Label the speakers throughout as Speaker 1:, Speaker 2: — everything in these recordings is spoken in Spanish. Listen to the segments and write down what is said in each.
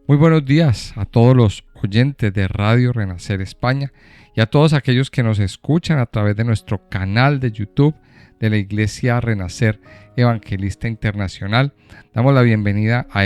Speaker 1: Muy buenos días a todos los oyentes de Radio Renacer España y a todos aquellos que nos escuchan a través de nuestro canal de YouTube de la Iglesia Renacer Evangelista Internacional. Damos la bienvenida a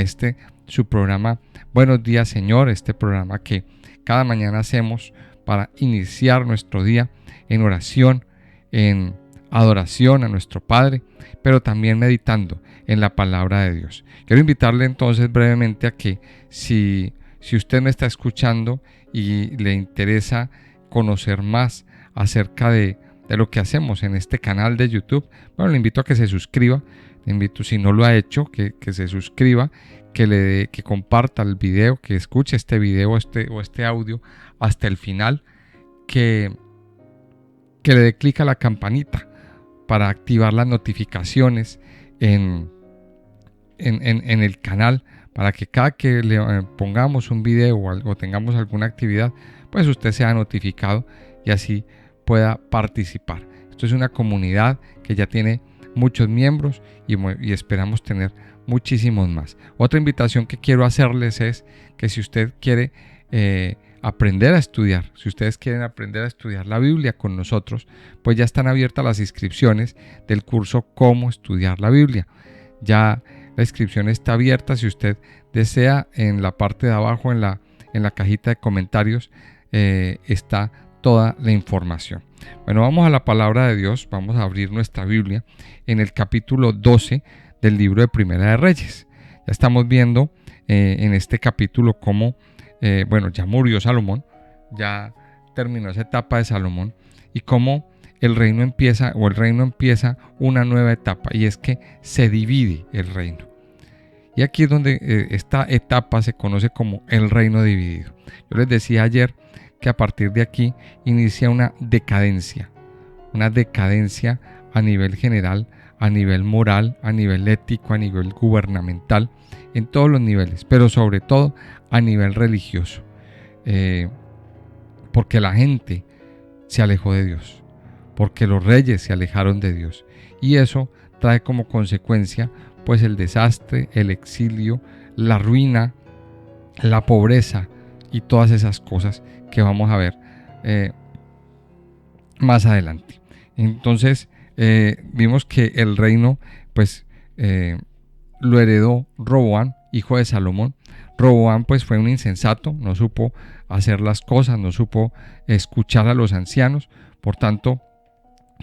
Speaker 1: su programa Buenos Días Señor, este programa que cada mañana hacemos para iniciar nuestro día en oración, en adoración a nuestro Padre, pero también meditando en la palabra de Dios. Quiero invitarle entonces brevemente a que si usted me está escuchando y le interesa conocer más acerca de lo que hacemos en este canal de YouTube, bueno, le invito a que se suscriba. Le invito, si no lo ha hecho, que se suscriba, que comparta el video, que escuche este video o este audio hasta el final, que le dé clic a la campanita para activar las notificaciones en el canal, para que cada que le pongamos un video o algo, tengamos alguna actividad, pues usted sea notificado y así pueda participar. Esto es una comunidad que ya tiene muchos miembros y esperamos tener muchísimos más. Otra invitación que quiero hacerles es que si usted quiere aprender a estudiar, si ustedes quieren aprender a estudiar la Biblia con nosotros, pues ya están abiertas las inscripciones del curso Cómo estudiar la Biblia. Ya la inscripción está abierta. Si usted desea, en la parte de abajo, en la cajita de comentarios, está toda la información. Bueno, vamos a la palabra de Dios. Vamos a abrir nuestra Biblia en el capítulo 12 del libro de Primera de Reyes. Ya estamos viendo en este capítulo cómo ya murió Salomón, ya terminó esa etapa de Salomón, y cómo el reino empieza una nueva etapa, y es que se divide el reino. Y aquí es donde esta etapa se conoce como el reino dividido. Yo les decía ayer que a partir de aquí inicia una decadencia a nivel general, a nivel moral, a nivel ético, a nivel gubernamental, en todos los niveles, pero sobre todo a nivel religioso, porque la gente se alejó de Dios, porque los reyes se alejaron de Dios, y eso trae como consecuencia pues el desastre, el exilio, la ruina, la pobreza y todas esas cosas que vamos a ver más adelante. Entonces vimos que el reino pues lo heredó Roboam, hijo de Salomón. Roboam pues fue un insensato, no supo hacer las cosas, no supo escuchar a los ancianos. Por tanto,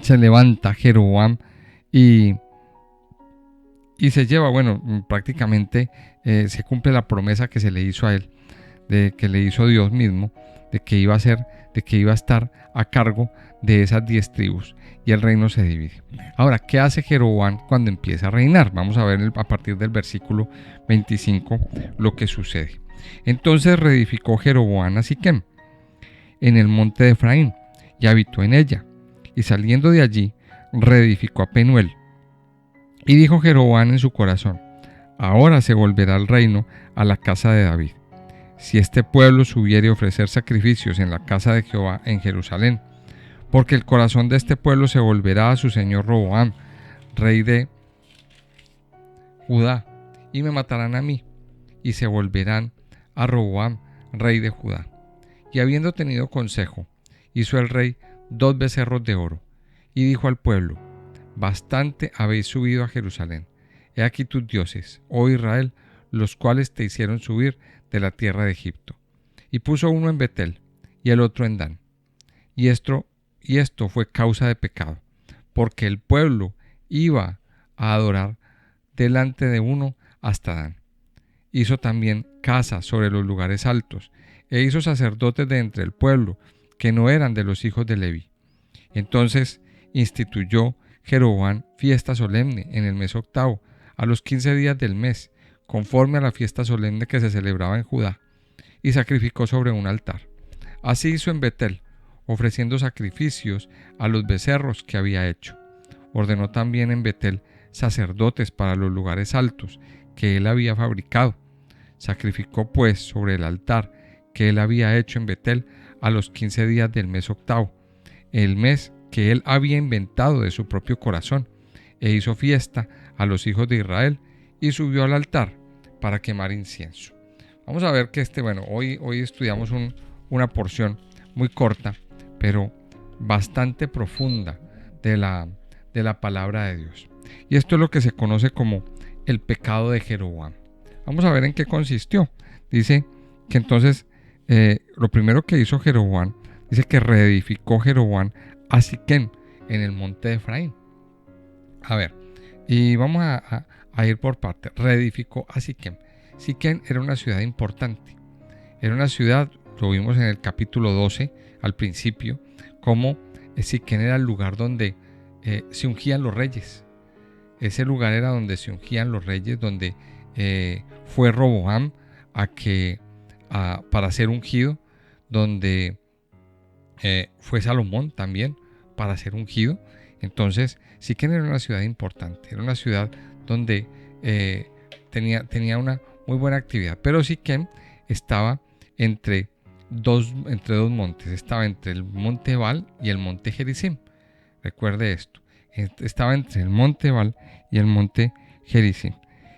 Speaker 1: se levanta Jeroboam y se lleva, prácticamente se cumple la promesa que se le hizo a él, de que le hizo Dios mismo, de que iba a estar a cargo de esas 10 tribus, y el reino se divide. Ahora, ¿qué hace Jeroboam cuando empieza a reinar? Vamos a ver a partir del versículo 25 lo que sucede. Entonces reedificó Jeroboam a Siquem, en el monte de Efraín, y habitó en ella, y saliendo de allí reedificó a Penuel. Y dijo Jeroboam en su corazón: ahora se volverá el reino a la casa de David, si este pueblo subiere a ofrecer sacrificios en la casa de Jehová en Jerusalén, porque el corazón de este pueblo se volverá a su señor Roboam, rey de Judá, y me matarán a mí, y se volverán a Roboam, rey de Judá. Y habiendo tenido consejo, hizo el rey 2 becerros de oro, y dijo al pueblo: bastante habéis subido a Jerusalén. He aquí tus dioses, oh Israel, los cuales te hicieron subir de la tierra de Egipto. Y puso uno en Betel y el otro en Dan. Y esto fue causa de pecado, porque el pueblo iba a adorar delante de uno hasta Dan. Hizo también casas sobre los lugares altos, e hizo sacerdotes de entre el pueblo, que no eran de los hijos de Leví. Entonces instituyó Jeroboam fiesta solemne en el mes 8, a los 15 días del mes, conforme a la fiesta solemne que se celebraba en Judá, y sacrificó sobre un altar. Así hizo en Betel, ofreciendo sacrificios a los becerros que había hecho. Ordenó también en Betel sacerdotes para los lugares altos que él había fabricado. Sacrificó pues sobre el altar que él había hecho en Betel a los 15 días del mes 8, el mes que él había inventado de su propio corazón, e hizo fiesta a los hijos de Israel, y subió al altar para quemar incienso. Vamos a ver que hoy estudiamos una porción muy corta, pero bastante profunda de la palabra de Dios. Y esto es lo que se conoce como el pecado de Jeroboam. Vamos a ver en qué consistió. Dice que entonces lo primero que hizo Jeroboam, dice que reedificó Jeroboam a Siquem en el monte de Efraín. A ver, y vamos a ir por partes. Reedificó a Siquem. Siquem era una ciudad importante. Era una ciudad, lo vimos en el capítulo 12 al principio, como Siquem era el lugar donde se ungían los reyes. Ese lugar era donde se ungían los reyes, donde fue Roboam para ser ungido, donde fue Salomón también para ser ungido. Entonces, Siquem era una ciudad importante, era una ciudad donde tenía una muy buena actividad, pero Siquem estaba entre dos montes, estaba entre el monte Ebal y el monte Gerizim. Recuerde esto, estaba entre el monte Ebal y el monte Gerizim.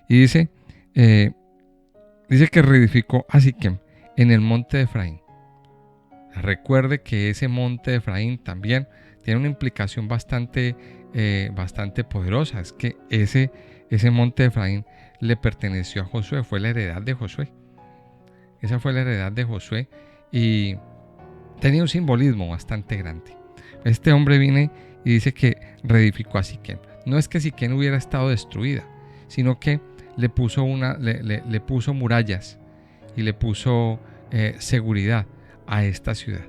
Speaker 1: Y dice que reedificó a Siquem en el monte de Efraín. Recuerde que ese monte de Efraín también tiene una implicación bastante poderosa. Es que ese monte de Efraín le perteneció a Josué, fue la heredad de Josué. Esa fue la heredad de Josué y tenía un simbolismo bastante grande. Este hombre viene y dice que reedificó a Siquem. No es que Siquem hubiera estado destruida, sino que le puso murallas y le puso seguridad a esta ciudad.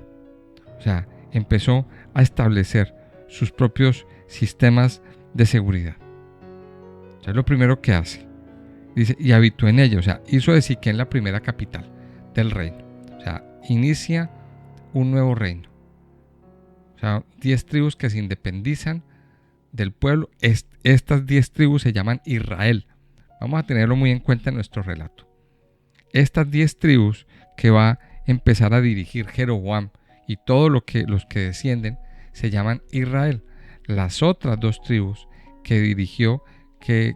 Speaker 1: O sea, empezó a establecer sus propios sistemas de seguridad. O sea, es lo primero que hace. Dice, y habitó en ella. O sea, hizo de Siquem la primera capital del reino. O sea, inicia un nuevo reino. O sea, 10 tribus que se independizan del pueblo. Estas 10 tribus se llaman Israel. Vamos a tenerlo muy en cuenta en nuestro relato. Estas 10 tribus que va a empezar a dirigir Jeroboam y todos los que descienden se llaman Israel. Las otras 2 tribus que dirigió, de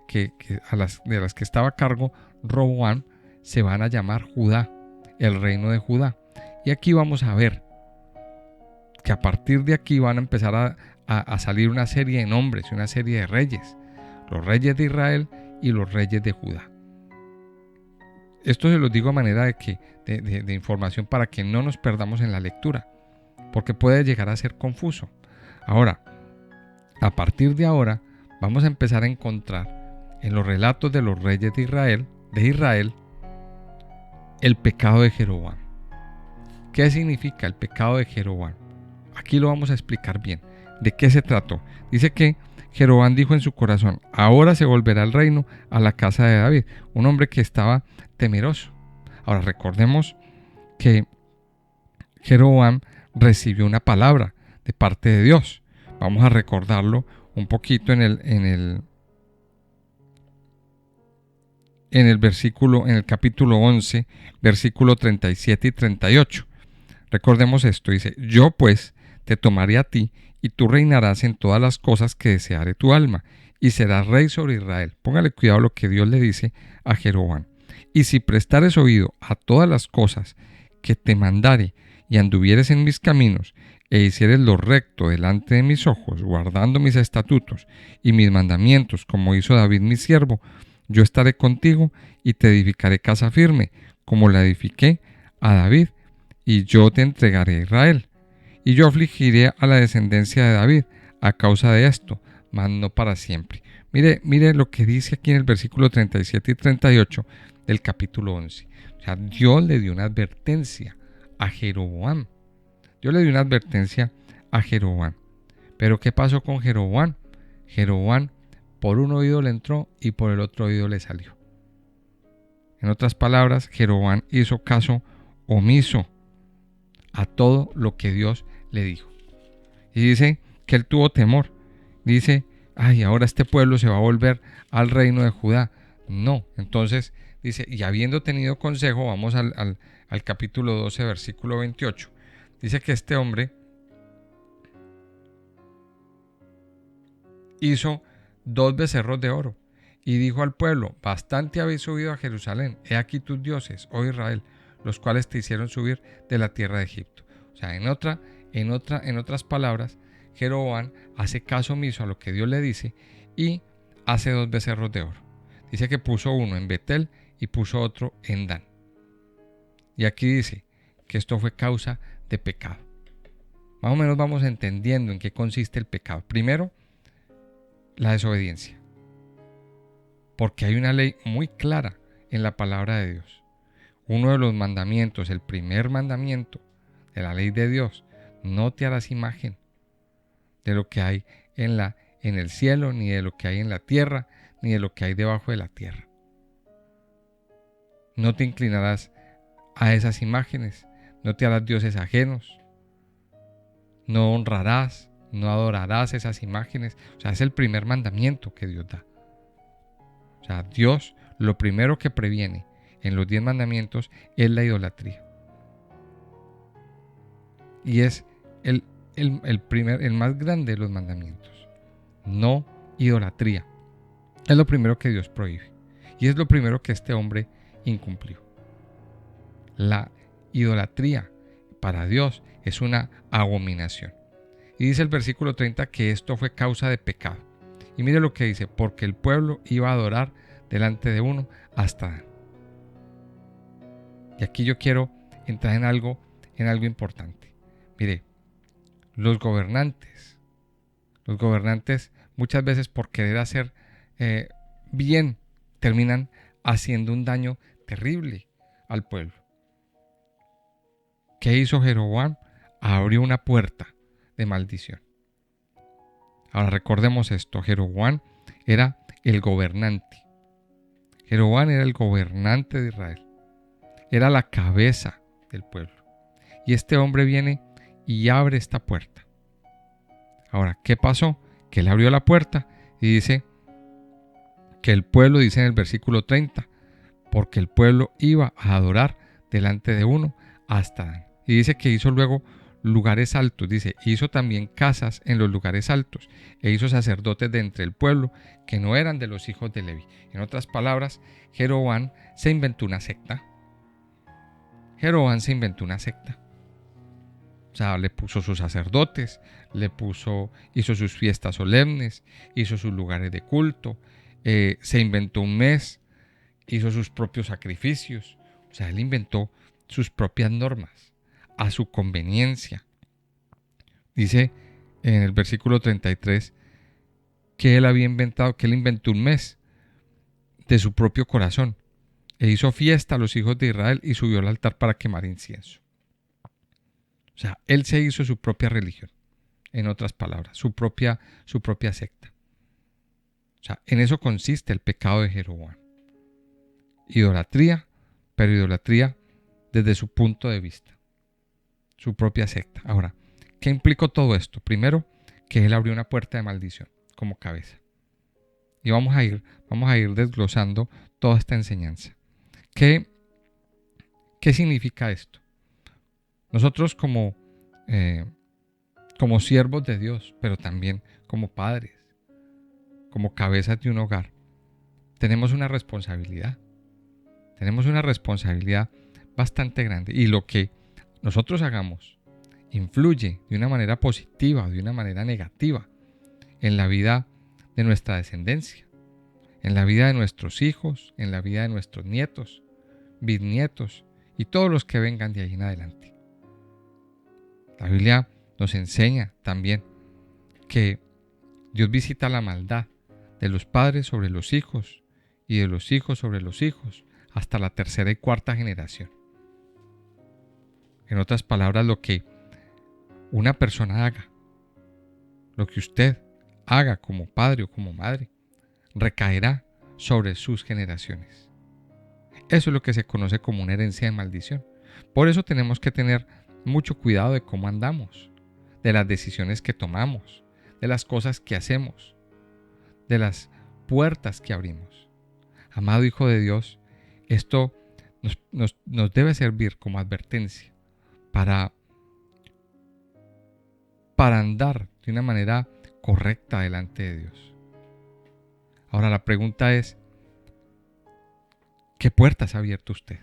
Speaker 1: las que estaba a cargo Roboam, se van a llamar Judá, el reino de Judá. Y aquí vamos a ver que a partir de aquí van a empezar a salir una serie de nombres y una serie de reyes. Los reyes de Israel y los reyes de Judá. Esto se los digo a manera de información para que no nos perdamos en la lectura, porque puede llegar a ser confuso. Ahora, a partir de ahora, vamos a empezar a encontrar en los relatos de los reyes de Israel, el pecado de Jeroboam. ¿Qué significa el pecado de Jeroboam? Aquí lo vamos a explicar bien. ¿De qué se trató? Dice que Jeroboam dijo en su corazón: ahora se volverá el reino a la casa de David, un hombre que estaba temeroso. Ahora recordemos que Jeroboam recibió una palabra de parte de Dios. Vamos a recordarlo un poquito en el versículo, en el capítulo 11, versículo 37 y 38. Recordemos esto, dice: yo pues te tomaré a ti y tú reinarás en todas las cosas que deseare tu alma y serás rey sobre Israel. Póngale cuidado lo que Dios le dice a Jeroboam. Y si prestares oído a todas las cosas que te mandare y anduvieres en mis caminos e hicieres lo recto delante de mis ojos, guardando mis estatutos y mis mandamientos, como hizo David mi siervo, yo estaré contigo y te edificaré casa firme, como la edifiqué a David, y yo te entregaré a Israel. Y yo afligiré a la descendencia de David a causa de esto, mas no para siempre. Mire lo que dice aquí en el versículo 37 y 38 del capítulo 11. O sea, Dios le dio una advertencia a Jeroboam. Dios le dio una advertencia a Jeroboam. Pero ¿qué pasó con Jeroboam? Jeroboam por un oído le entró y por el otro oído le salió. En otras palabras, Jeroboam hizo caso omiso a todo lo que Dios le dijo. Y dice que él tuvo temor. Dice: ay, ahora este pueblo se va a volver al reino de Judá. No, entonces dice: y habiendo tenido consejo, vamos al capítulo 12, versículo 28. Dice que este hombre hizo 2 becerros de oro Y dijo al pueblo: bastante habéis subido a Jerusalén, he aquí tus dioses, oh Israel, los cuales te hicieron subir de la tierra de Egipto. O sea, en otras palabras, Jeroboam hace caso omiso a lo que Dios le dice y hace 2 becerros de oro. Dice que puso uno en Betel y puso otro en Dan. Y aquí dice que esto fue causa de pecado. Más o menos vamos entendiendo en qué consiste el pecado. Primero, la desobediencia. Porque hay una ley muy clara en la palabra de Dios. Uno de los mandamientos, el primer mandamiento de la ley de Dios: no te harás imagen de lo que hay en el cielo, ni de lo que hay en la tierra, ni de lo que hay debajo de la tierra. No te inclinarás a esas imágenes, no te harás dioses ajenos, no honrarás, no adorarás esas imágenes. O sea, es el primer mandamiento que Dios da. O sea, Dios lo primero que previene en los 10 mandamientos es la idolatría. Y es el más grande de los mandamientos. No idolatría. Es lo primero que Dios prohíbe. Y es lo primero que este hombre incumplió. La idolatría para Dios es una abominación. Y dice el versículo 30 que esto fue causa de pecado. Y mire lo que dice: porque el pueblo iba a adorar delante de uno hasta Dan. Y aquí yo quiero entrar en algo importante. Mire, los gobernantes muchas veces, por querer hacer bien, terminan haciendo un daño terrible al pueblo. ¿Qué hizo Jeroboam? Abrió una puerta de maldición. Ahora recordemos esto: Jeroboam era el gobernante. Jeroboam era el gobernante de Israel. Era la cabeza del pueblo. Y este hombre viene y abre esta puerta. Ahora, ¿qué pasó? Que él abrió la puerta y dice que el pueblo, dice en el versículo 30, porque el pueblo iba a adorar delante de uno hasta Dan. Y dice que hizo luego lugares altos. Dice: hizo también casas en los lugares altos e hizo sacerdotes de entre el pueblo que no eran de los hijos de Leví. En otras palabras, Jeroboam se inventó una secta. O sea, le puso sus sacerdotes, hizo sus fiestas solemnes, hizo sus lugares de culto, se inventó un mes, hizo sus propios sacrificios. O sea, él inventó sus propias normas a su conveniencia. Dice en el versículo 33 que él inventó un mes de su propio corazón e hizo fiesta a los hijos de Israel y subió al altar para quemar incienso. O sea, él se hizo su propia religión, en otras palabras, su propia secta. O sea, en eso consiste el pecado de Jeroboam. Idolatría, pero idolatría desde su punto de vista, su propia secta. Ahora, ¿qué implicó todo esto? Primero, que él abrió una puerta de maldición como cabeza. Y vamos a ir desglosando toda esta enseñanza. ¿Qué significa esto? Nosotros como siervos de Dios, pero también como padres, como cabezas de un hogar, tenemos una responsabilidad. Tenemos una responsabilidad bastante grande. Y lo que nosotros hagamos influye de una manera positiva o de una manera negativa en la vida de nuestra descendencia, en la vida de nuestros hijos, en la vida de nuestros nietos, bisnietos y todos los que vengan de ahí en adelante. La Biblia nos enseña también que Dios visita la maldad de los padres sobre los hijos y de los hijos sobre los hijos hasta la tercera y cuarta generación. En otras palabras, lo que una persona haga, lo que usted haga como padre o como madre, recaerá sobre sus generaciones. Eso es lo que se conoce como una herencia de maldición. Por eso tenemos que tener mucho cuidado de cómo andamos, de las decisiones que tomamos, de las cosas que hacemos, de las puertas que abrimos. Amado Hijo de Dios, esto nos debe servir como advertencia para andar de una manera correcta delante de Dios. Ahora la pregunta es, ¿qué puertas ha abierto usted?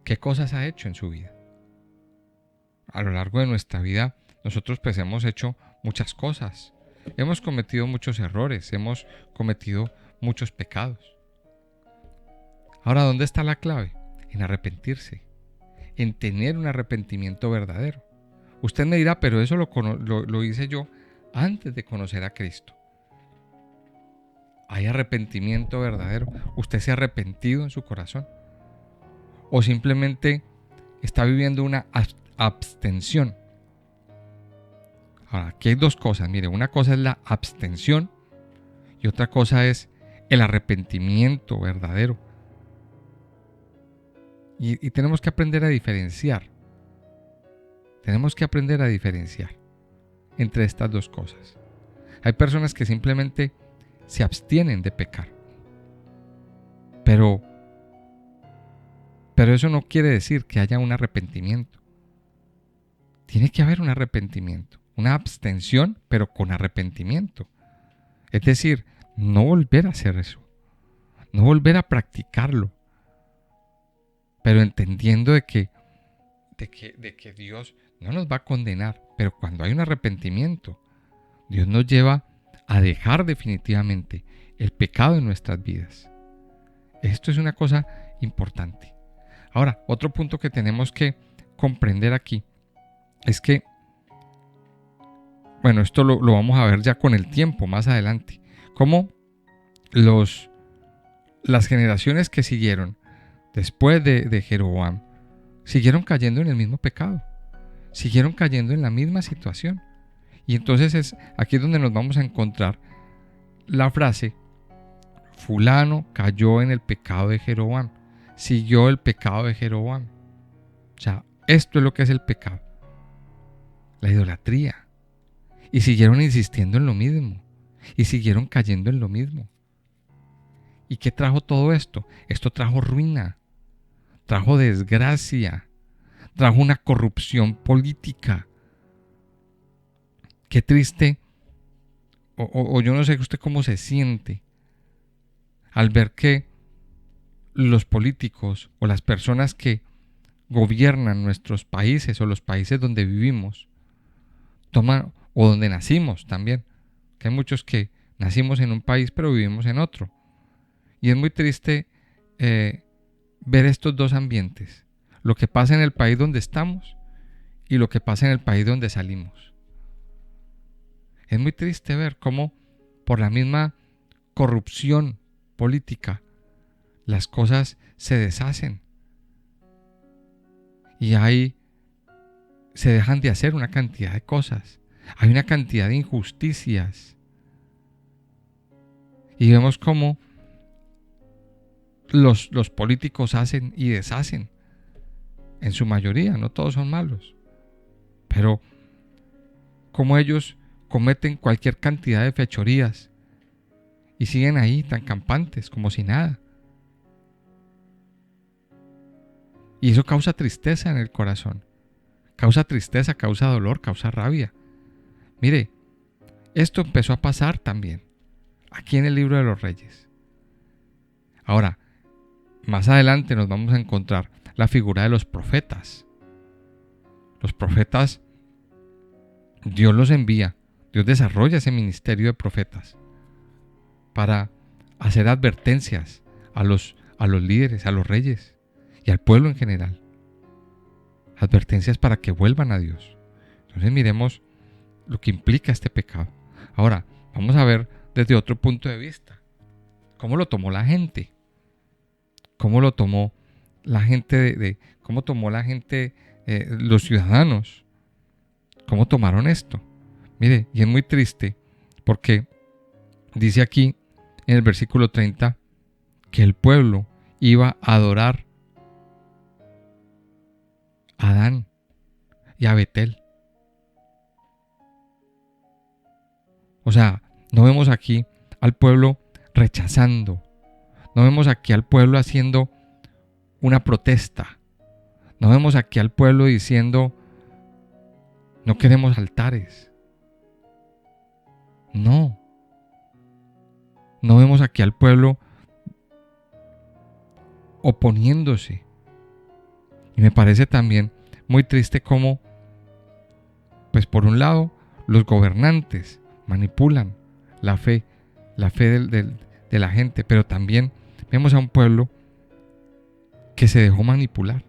Speaker 1: ¿Qué cosas ha hecho en su vida? A lo largo de nuestra vida, nosotros pues hemos hecho muchas cosas. Hemos cometido muchos errores, hemos cometido muchos pecados. Ahora, ¿dónde está la clave? En arrepentirse, en tener un arrepentimiento verdadero. Usted me dirá, pero eso lo hice yo antes de conocer a Cristo. ¿Hay arrepentimiento verdadero? ¿Usted se ha arrepentido en su corazón? ¿O simplemente está viviendo una abstención? Ahora, aquí hay dos cosas. Mire, una cosa es la abstención y otra cosa es el arrepentimiento verdadero. Y tenemos que aprender a diferenciar. Tenemos que aprender a diferenciar entre estas dos cosas. Hay personas que simplemente se abstienen de pecar. Pero eso no quiere decir que haya un arrepentimiento. Tiene que haber un arrepentimiento, una abstención, pero con arrepentimiento. Es decir, no volver a hacer eso, no volver a practicarlo, pero entendiendo de que Dios no nos va a condenar, pero cuando hay un arrepentimiento, Dios nos lleva a dejar definitivamente el pecado en nuestras vidas. Esto es una cosa importante. Ahora, otro punto que tenemos que comprender aquí es que, bueno, esto lo vamos a ver ya con el tiempo, más adelante, cómo las generaciones que siguieron después de Jeroboam siguieron cayendo en el mismo pecado, siguieron cayendo en la misma situación. Y entonces aquí es donde nos vamos a encontrar la frase: fulano cayó en el pecado de Jeroboam, siguió el pecado de Jeroboam. O sea, esto es lo que es el pecado, la idolatría. Y siguieron insistiendo en lo mismo, y siguieron cayendo en lo mismo. ¿Y qué trajo todo esto? Esto trajo ruina, trajo desgracia, trajo una corrupción política. Qué triste, o yo no sé usted cómo se siente al ver que los políticos o las personas que gobiernan nuestros países o los países donde vivimos toman, o donde nacimos también, que hay muchos que nacimos en un país pero vivimos en otro. Y es muy triste ver estos dos ambientes, lo que pasa en el país donde estamos y lo que pasa en el país donde salimos. Es muy triste ver cómo por la misma corrupción política las cosas se deshacen y ahí se dejan de hacer una cantidad de cosas. Hay una cantidad de injusticias y vemos cómo los políticos hacen y deshacen. En su mayoría, no todos son malos, pero como ellos cometen cualquier cantidad de fechorías y siguen ahí tan campantes como si nada. Y eso causa tristeza en el corazón, causa tristeza, causa dolor, causa rabia. Mire, esto empezó a pasar también aquí en el libro de los Reyes. Ahora, más adelante nos vamos a encontrar la figura de los profetas. Los profetas, Dios los envía, Dios desarrolla ese ministerio de profetas para hacer advertencias a los líderes, a los reyes y al pueblo en general. Advertencias para que vuelvan a Dios. Entonces miremos lo que implica este pecado. Ahora, vamos a ver desde otro punto de vista. ¿Cómo lo tomó la gente? ¿Cómo lo tomó la gente cómo tomó la gente, los ciudadanos? ¿Cómo tomaron esto? Mire, y es muy triste porque dice aquí en el versículo 30 que el pueblo iba a adorar a Dan y a Betel. O sea, no vemos aquí al pueblo rechazando, no vemos aquí al pueblo haciendo una protesta, no vemos aquí al pueblo diciendo no queremos altares. No, No vemos aquí al pueblo oponiéndose. Y me parece también muy triste cómo, pues por un lado, los gobernantes manipulan la fe de la gente, pero también vemos a un pueblo que se dejó manipular.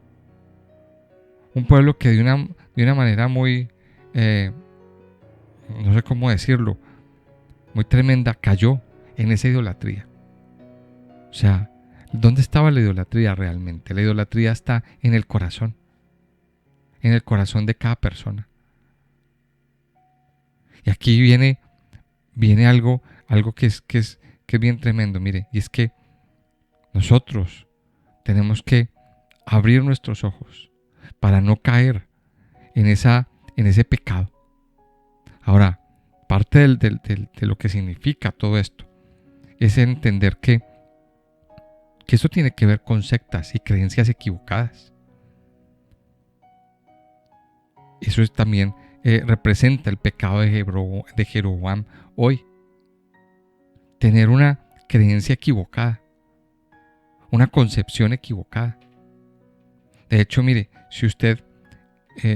Speaker 1: Un pueblo que de una manera muy, no sé cómo decirlo, muy tremenda, cayó en esa idolatría. O sea, ¿dónde estaba la idolatría realmente? La idolatría está en el corazón de cada persona. Y aquí viene algo que es bien tremendo, mire, y es que nosotros tenemos que abrir nuestros ojos para no caer en ese pecado. Ahora, parte de lo que significa todo esto es entender que eso tiene que ver con sectas y creencias equivocadas. Eso también representa el pecado de Jeroboam hoy. Tener una creencia equivocada, una concepción equivocada. De hecho, mire,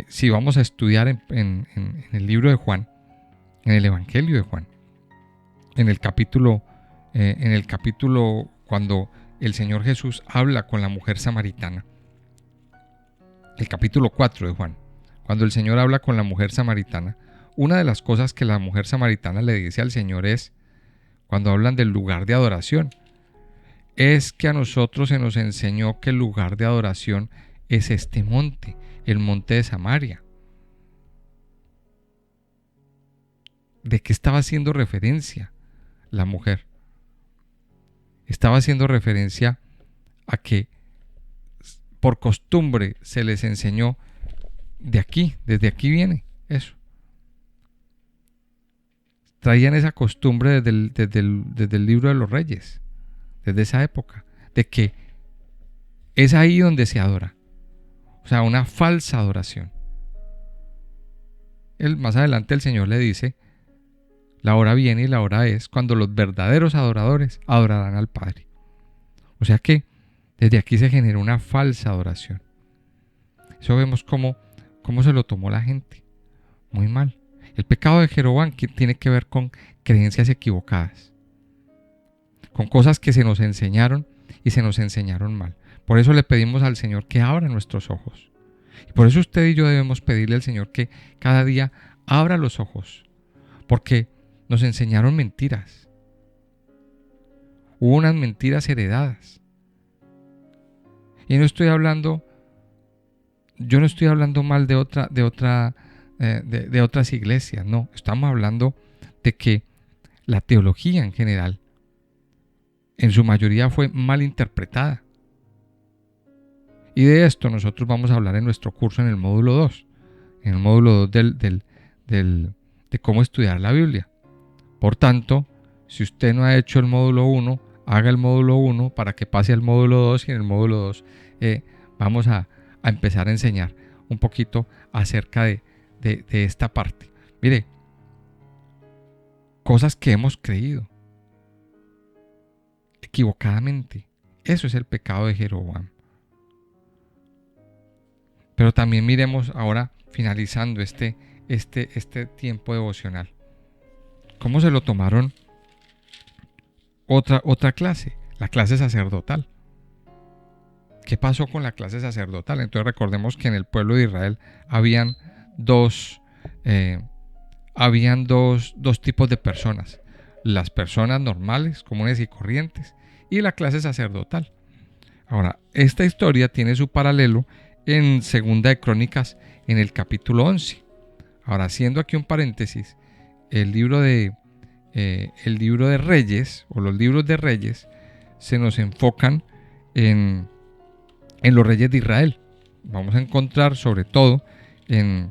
Speaker 1: si vamos a estudiar en el libro de Juan, en el Evangelio de Juan, en el capítulo cuando el Señor Jesús habla con la mujer samaritana, el capítulo 4 de Juan, cuando el Señor habla con la mujer samaritana, una de las cosas que la mujer samaritana le dice al Señor es, cuando hablan del lugar de adoración, es que a nosotros se nos enseñó que el lugar de adoración es este monte, el monte de Samaria. ¿De qué estaba haciendo referencia la mujer? Estaba haciendo referencia a que por costumbre se les enseñó desde aquí viene eso. Traían esa costumbre desde el libro de los Reyes, desde esa época, de que es ahí donde se adora. O sea, una falsa adoración. Más adelante el Señor le dice, la hora viene y la hora es cuando los verdaderos adoradores adorarán al Padre. O sea que desde aquí se genera una falsa adoración. Eso vemos cómo se lo tomó la gente. Muy mal. El pecado de Jeroboam tiene que ver con creencias equivocadas, con cosas que se nos enseñaron y se nos enseñaron mal. Por eso le pedimos al Señor que abra nuestros ojos. Y por eso usted y yo debemos pedirle al Señor que cada día abra los ojos, porque nos enseñaron mentiras. Hubo unas mentiras heredadas. Y yo no estoy hablando mal de otras iglesias, no, estamos hablando de que la teología en general, en su mayoría fue mal interpretada. Y de esto nosotros vamos a hablar en nuestro curso en el módulo 2, en el módulo 2 de cómo estudiar la Biblia. Por tanto, si usted no ha hecho el módulo 1, haga el módulo 1 para que pase al módulo 2 y en el módulo 2 vamos a empezar a enseñar un poquito acerca de esta parte. Mire, cosas que hemos creído equivocadamente. Eso es el pecado de Jeroboam. Pero también miremos ahora, finalizando este tiempo devocional, cómo se lo tomaron otra clase, la clase sacerdotal. ¿Qué pasó con la clase sacerdotal? Entonces recordemos que en el pueblo de Israel habían dos tipos de personas: las personas normales, comunes y corrientes, y la clase sacerdotal. Ahora, esta historia tiene su paralelo en Segunda de Crónicas, en el capítulo 11. Ahora, haciendo aquí un paréntesis, el libro de Reyes, o los libros de Reyes, se nos enfocan en los reyes de Israel. Vamos a encontrar sobre todo en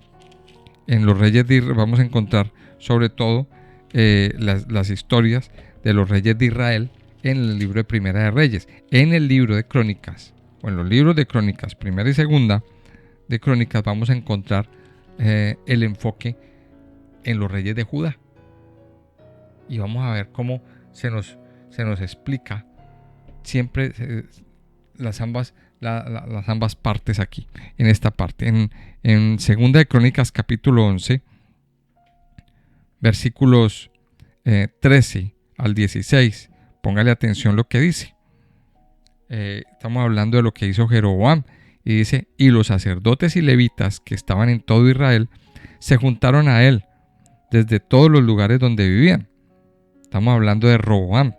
Speaker 1: los reyes de Israel, vamos a encontrar sobre todo las historias de los reyes de Israel en el libro de Primera de Reyes. En el libro de Crónicas, o en los libros de Crónicas, Primera y Segunda de Crónicas, vamos a encontrar el enfoque en los reyes de Judá. Y vamos a ver cómo se se nos explica siempre las ambas partes aquí, en esta parte. En Segunda de Crónicas capítulo 11, versículos 13 al 16, póngale atención lo que dice. Estamos hablando de lo que hizo Jeroboam, y dice: y los sacerdotes y levitas que estaban en todo Israel se juntaron a él desde todos los lugares donde vivían. Estamos hablando de Roboam,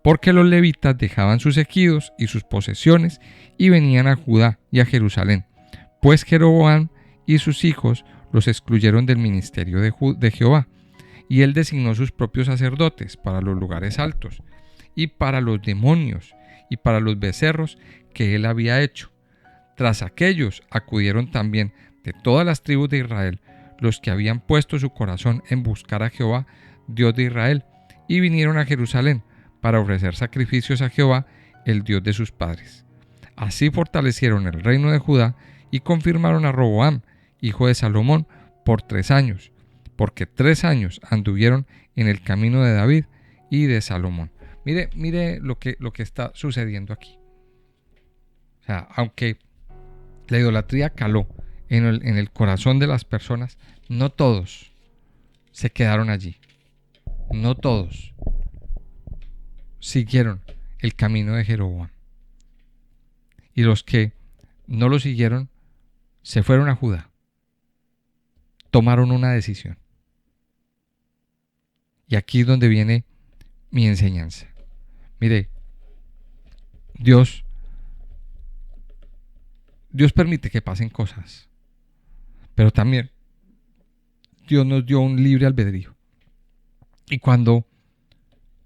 Speaker 1: porque los levitas dejaban sus ejidos y sus posesiones y venían a Judá y a Jerusalén, pues Jeroboam y sus hijos los excluyeron del ministerio de Jehová, y él designó sus propios sacerdotes para los lugares altos, y para los demonios, y para los becerros que él había hecho. Tras aquellos acudieron también de todas las tribus de Israel los que habían puesto su corazón en buscar a Jehová, Dios de Israel, y vinieron a Jerusalén para ofrecer sacrificios a Jehová, el Dios de sus padres. Así fortalecieron el reino de Judá y confirmaron a Roboam, hijo de Salomón, por 3 años, porque 3 años anduvieron en el camino de David y de Salomón. Mire lo que está sucediendo aquí. O sea, aunque la idolatría caló en el corazón de las personas, no todos se quedaron allí. No todos siguieron el camino de Jeroboam. Y los que no lo siguieron se fueron a Judá. Tomaron una decisión. Y aquí es donde viene mi enseñanza. Mire, Dios permite que pasen cosas, pero también Dios nos dio un libre albedrío. Y cuando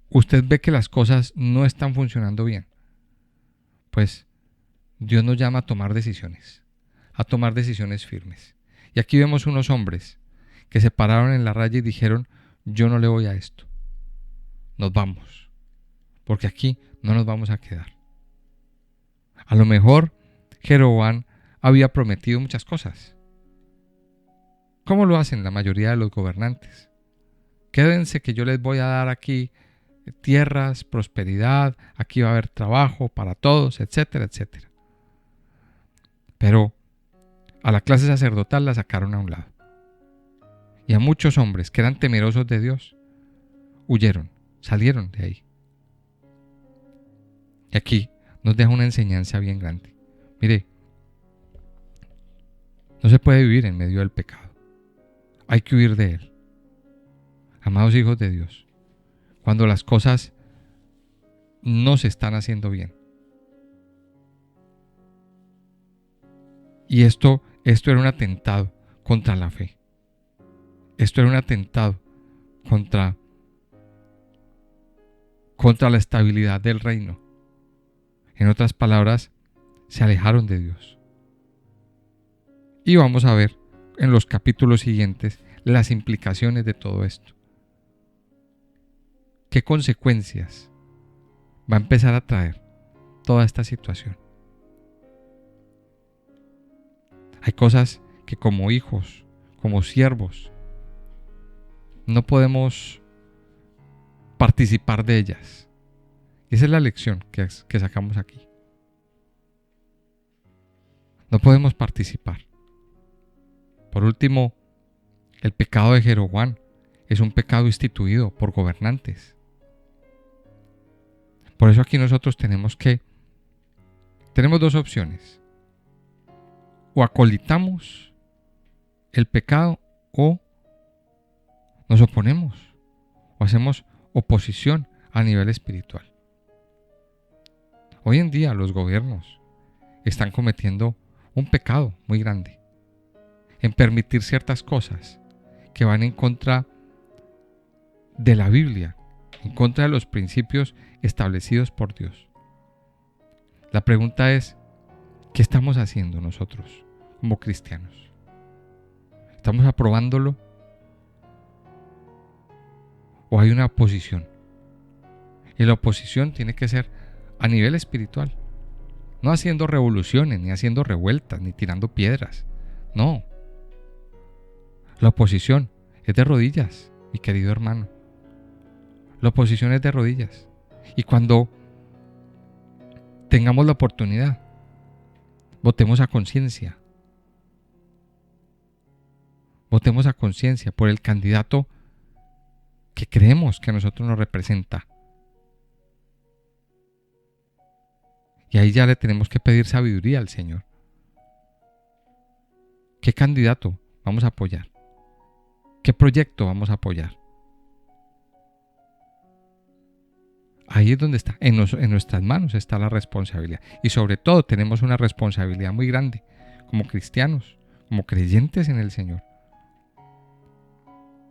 Speaker 1: usted ve que las cosas no están funcionando bien, pues Dios nos llama a tomar decisiones firmes. Y aquí vemos unos hombres que se pararon en la raya y dijeron: yo no le voy a esto, nos vamos, porque aquí no nos vamos a quedar. A lo mejor Jeroboam había prometido muchas cosas, como lo hacen la mayoría de los gobernantes. Quédense que yo les voy a dar aquí tierras, prosperidad, aquí va a haber trabajo para todos, etcétera, etcétera. Pero a la clase sacerdotal la sacaron a un lado. Y a muchos hombres que eran temerosos de Dios huyeron, salieron de ahí. Y aquí nos deja una enseñanza bien grande. Mire, no se puede vivir en medio del pecado. Hay que huir de él. Amados hijos de Dios, cuando las cosas no se están haciendo bien. Y esto era un atentado contra la fe. Esto era un atentado contra la estabilidad del reino. En otras palabras, se alejaron de Dios. Y vamos a ver en los capítulos siguientes las implicaciones de todo esto. ¿Qué consecuencias va a empezar a traer toda esta situación? Hay cosas que como hijos, como siervos, no podemos participar de ellas. Y esa es la lección que sacamos aquí. No podemos participar. Por último, el pecado de Jeroboam es un pecado instituido por gobernantes. Por eso aquí nosotros tenemos dos opciones. O acolitamos el pecado o nos oponemos o hacemos oposición a nivel espiritual. Hoy en día los gobiernos están cometiendo un pecado muy grande en permitir ciertas cosas que van en contra de la Biblia, en contra de los principios establecidos por Dios. La pregunta es, ¿qué estamos haciendo nosotros como cristianos? ¿Estamos aprobándolo? ¿O hay una oposición? Y la oposición tiene que ser a nivel espiritual, no haciendo revoluciones, ni haciendo revueltas, ni tirando piedras. No. La oposición es de rodillas, mi querido hermano. La oposición es de rodillas. Y cuando tengamos la oportunidad, votemos a conciencia. Votemos a conciencia por el candidato que creemos que a nosotros nos representa. Y ahí ya le tenemos que pedir sabiduría al Señor. ¿Qué candidato vamos a apoyar? ¿Qué proyecto vamos a apoyar? Ahí es donde está, en nuestras manos está la responsabilidad. Y sobre todo tenemos una responsabilidad muy grande como cristianos, como creyentes en el Señor,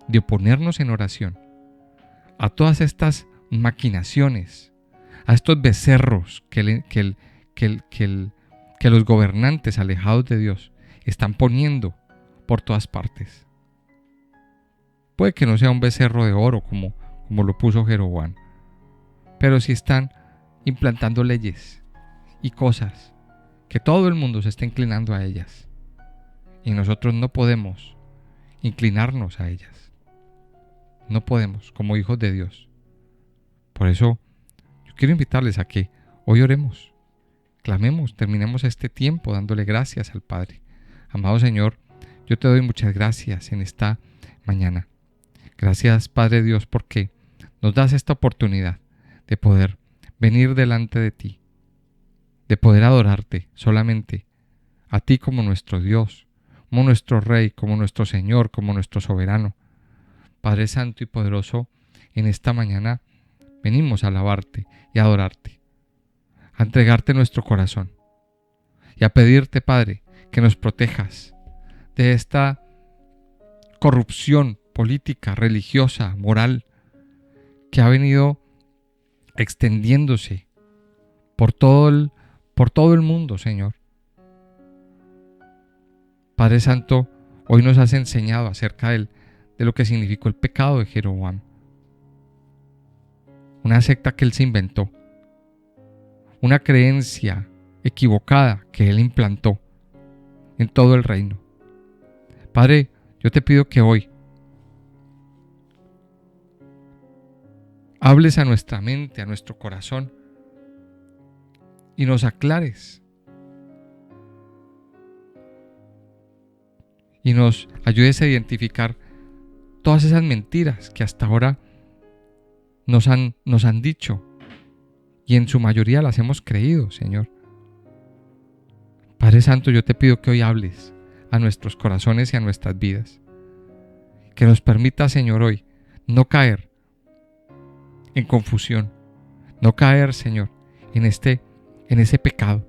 Speaker 1: de oponernos en oración a todas estas maquinaciones, a estos becerros que los gobernantes alejados de Dios están poniendo por todas partes. Puede que no sea un becerro de oro como lo puso Jeroboam, pero sí están implantando leyes y cosas que todo el mundo se está inclinando a ellas, y nosotros no podemos inclinarnos a ellas. No podemos, como hijos de Dios. Por eso yo quiero invitarles a que hoy oremos, clamemos, terminemos este tiempo dándole gracias al Padre. Amado Señor, yo te doy muchas gracias en esta mañana. Gracias, Padre Dios, porque nos das esta oportunidad de poder venir delante de ti, de poder adorarte solamente a ti como nuestro Dios, como nuestro Rey, como nuestro Señor, como nuestro soberano. Padre Santo y poderoso, en esta mañana venimos a alabarte y a adorarte, a entregarte nuestro corazón y a pedirte, Padre, que nos protejas de esta corrupción política, religiosa, moral, que ha venido extendiéndose por todo el mundo, Señor. Padre Santo, hoy nos has enseñado acerca de lo que significó el pecado de Jeroboam. Una secta que él se inventó, una creencia equivocada que él implantó en todo el reino. Padre, yo te pido que hoy hables a nuestra mente, a nuestro corazón, y nos aclares y nos ayudes a identificar todas esas mentiras que hasta ahora nos han dicho, y en su mayoría las hemos creído, Señor. Padre Santo, yo te pido que hoy hables a nuestros corazones y a nuestras vidas, que nos permita, Señor, hoy no caer en confusión, no caer, Señor, en ese pecado.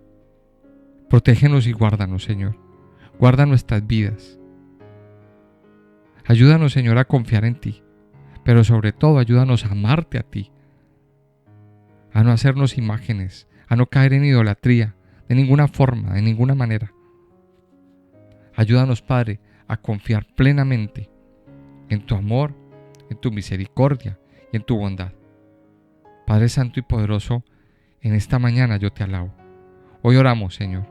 Speaker 1: Protégenos y guárdanos, Señor. Guarda nuestras vidas. Ayúdanos, Señor, a confiar en ti, pero sobre todo ayúdanos a amarte a ti, a no hacernos imágenes, a no caer en idolatría de ninguna forma, de ninguna manera. Ayúdanos, Padre, a confiar plenamente en tu amor, en tu misericordia y en tu bondad. Padre Santo y poderoso, en esta mañana yo te alabo. Hoy oramos, Señor,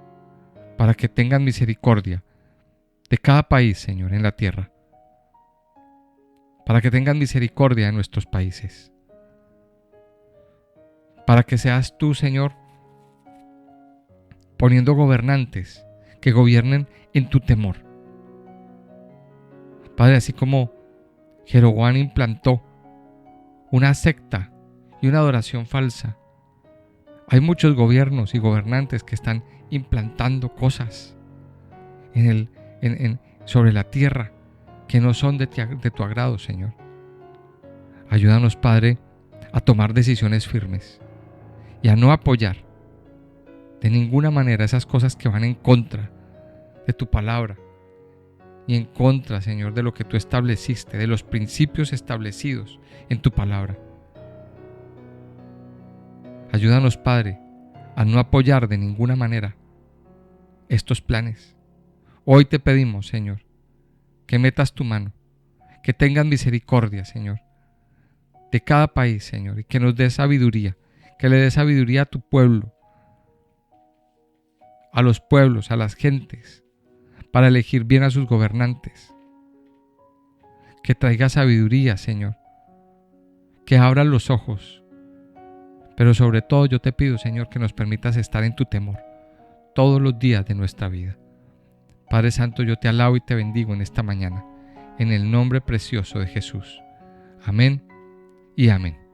Speaker 1: para que tengas misericordia de cada país, Señor, en la tierra, para que tengas misericordia de nuestros países, para que seas tú, Señor, poniendo gobernantes que gobiernen en tu temor. Padre, así como Jeroboam implantó una secta y una adoración falsa, hay muchos gobiernos y gobernantes que están implantando cosas sobre la tierra que no son de tu agrado, Señor. Ayúdanos, Padre, a tomar decisiones firmes y a no apoyar de ninguna manera esas cosas que van en contra de tu palabra y en contra, Señor, de lo que tú estableciste, de los principios establecidos en tu palabra. Ayúdanos, Padre, a no apoyar de ninguna manera estos planes. Hoy te pedimos, Señor, que metas tu mano, que tengas misericordia, Señor, de cada país, Señor, y que nos des sabiduría, que le des sabiduría a tu pueblo, a los pueblos, a las gentes, para elegir bien a sus gobernantes. Que traiga sabiduría, Señor, que abra los ojos Pero sobre todo yo te pido, Señor, que nos permitas estar en tu temor todos los días de nuestra vida. Padre Santo, yo te alabo y te bendigo en esta mañana, en el nombre precioso de Jesús. Amén y amén.